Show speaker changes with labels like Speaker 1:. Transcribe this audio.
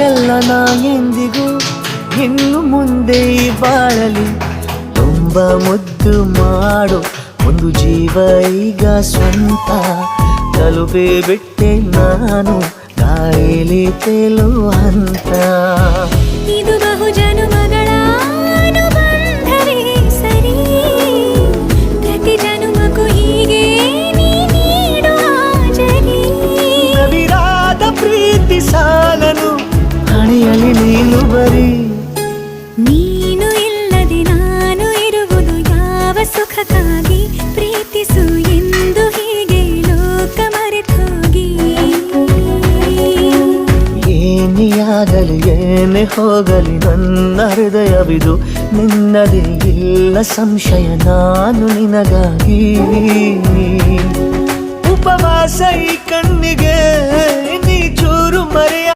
Speaker 1: ಎಲ್ಲ ನಾ ಎಂದಿಗೂ ಇನ್ನು ಮುಂದೆ ಈ ಬಾಳಲಿ ತುಂಬ ಮುದ್ದು ಮಾಡು ಒಂದು ಜೀವ ಈಗ ಸ್ವಂತ ತಲುಪೇ ಬಿಟ್ಟೆ ನಾನು ಕಾಯಿಲೆ ತೇಲುವ ಹಂತ
Speaker 2: ಇದು ಬಹು ಜನುಮಗಳ ಅನುಬಂಧವೇ ಸರಿ ಪ್ರತಿ ಜನುಮಕ್ಕೂ ಹೀಗೆ ನೀ ನೀಡುವ ಜರಿ
Speaker 1: ನವಿರಾದ ಪ್ರೀತಿ ಸಾಲನು ಹಣೆಯಲ್ಲಿ ನೀನು ಬರೀ
Speaker 2: ನೀನು ಇಲ್ಲದೆ ನಾನು ಇರುವುದು ಯಾವ ಸುಖಕ್ಕಾಗಿ ಪ್ರೀತಿಸು ಎಂದು ಹೀಗೆ ಲೋಕ ಮರೆತೋಗಿ
Speaker 1: ಏನೇ ಆಗಲಿ ಏನೇ ಹೋಗಲಿ ನನ್ನ ಹೃದಯವಿದು ನಿನ್ನದೇ ಇಲ್ಲ ಸಂಶಯ ನಾನು ನಿನಗಾಗಿ ಉಪವಾಸ ಈ ಕಣ್ಣಿಗೆ ನೀ ಚೂರು ಮರೆಯ